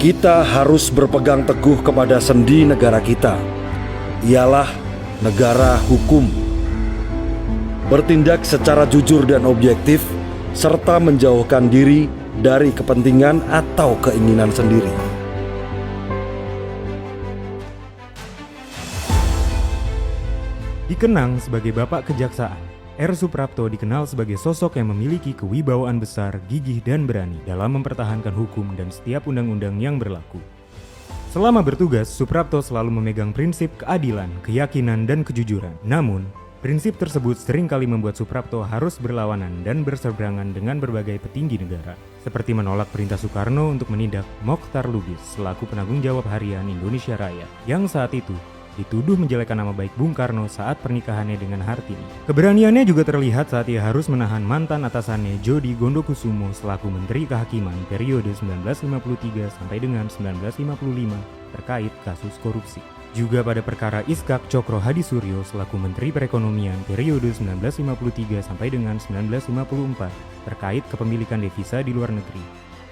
Kita harus berpegang teguh kepada sendi negara kita. Ialah negara hukum. Bertindak secara jujur dan objektif, serta menjauhkan diri dari kepentingan atau keinginan sendiri. Dikenang sebagai Bapak Kejaksaan, R. Suprapto dikenal sebagai sosok yang memiliki kewibawaan besar, gigih, dan berani dalam mempertahankan hukum dan setiap undang-undang yang berlaku. Selama bertugas, Suprapto selalu memegang prinsip keadilan, keyakinan, dan kejujuran. Namun, prinsip tersebut seringkali membuat Suprapto harus berlawanan dan berseberangan dengan berbagai petinggi negara, seperti menolak perintah Soekarno untuk menindak Mochtar Lubis selaku penanggung jawab harian Indonesia Raya, yang saat itu dituduh menjelekkan nama baik Bung Karno saat pernikahannya dengan Hartini. Keberaniannya juga terlihat saat ia harus menahan mantan atasannya Jody Gondokusumo selaku Menteri Kehakiman periode 1953 sampai dengan 1955 terkait kasus korupsi. Juga pada perkara Iskak Cokro Hadisuryo selaku Menteri Perekonomian periode 1953 sampai dengan 1954 terkait kepemilikan devisa di luar negeri.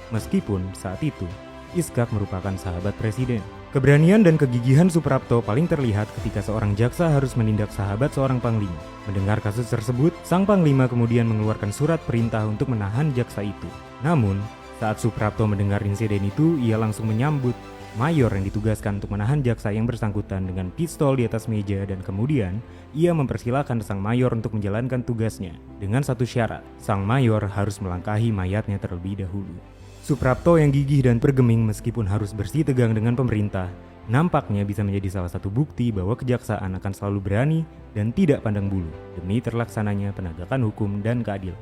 Meskipun saat itu Iskak merupakan sahabat presiden. Keberanian dan kegigihan Suprapto paling terlihat ketika seorang jaksa harus menindak sahabat seorang panglima. Mendengar kasus tersebut, sang panglima kemudian mengeluarkan surat perintah untuk menahan jaksa itu. Namun, saat Suprapto mendengar insiden itu, ia langsung menyambut mayor yang ditugaskan untuk menahan jaksa yang bersangkutan dengan pistol di atas meja, dan kemudian ia mempersilahkan sang mayor untuk menjalankan tugasnya. Dengan satu syarat, sang mayor harus melangkahi mayatnya terlebih dahulu. Suprapto yang gigih dan bergeming meskipun harus bersih tegang dengan pemerintah, nampaknya bisa menjadi salah satu bukti bahwa kejaksaan akan selalu berani dan tidak pandang bulu demi terlaksananya penegakan hukum dan keadilan.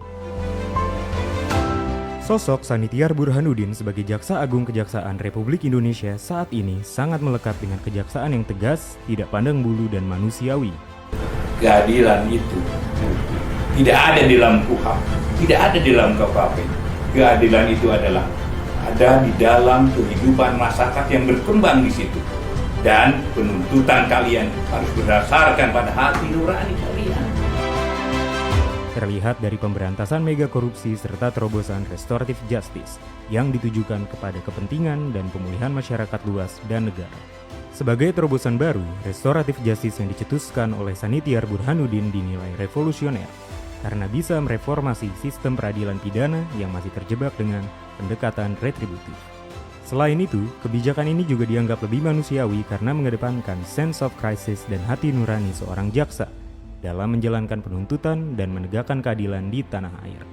Sosok Sanitiar Burhanuddin sebagai Jaksa Agung Kejaksaan Republik Indonesia saat ini sangat melekat dengan kejaksaan yang tegas, tidak pandang bulu dan manusiawi. Keadilan itu tidak ada di dalam KUHP, tidak ada di dalam KUHP. Keadilan itu adalah ada di dalam kehidupan masyarakat yang berkembang di situ. Dan penuntutan kalian harus berdasarkan pada hati nurani kalian. Terlihat dari pemberantasan mega korupsi serta terobosan restoratif justice yang ditujukan kepada kepentingan dan pemulihan masyarakat luas dan negara. Sebagai terobosan baru, restoratif justice yang dicetuskan oleh Sanitiar Burhanuddin dinilai revolusioner karena bisa mereformasi sistem peradilan pidana yang masih terjebak dengan pendekatan retributif. Selain itu, kebijakan ini juga dianggap lebih manusiawi karena mengedepankan sense of crisis dan hati nurani seorang jaksa dalam menjalankan penuntutan dan menegakkan keadilan di tanah air.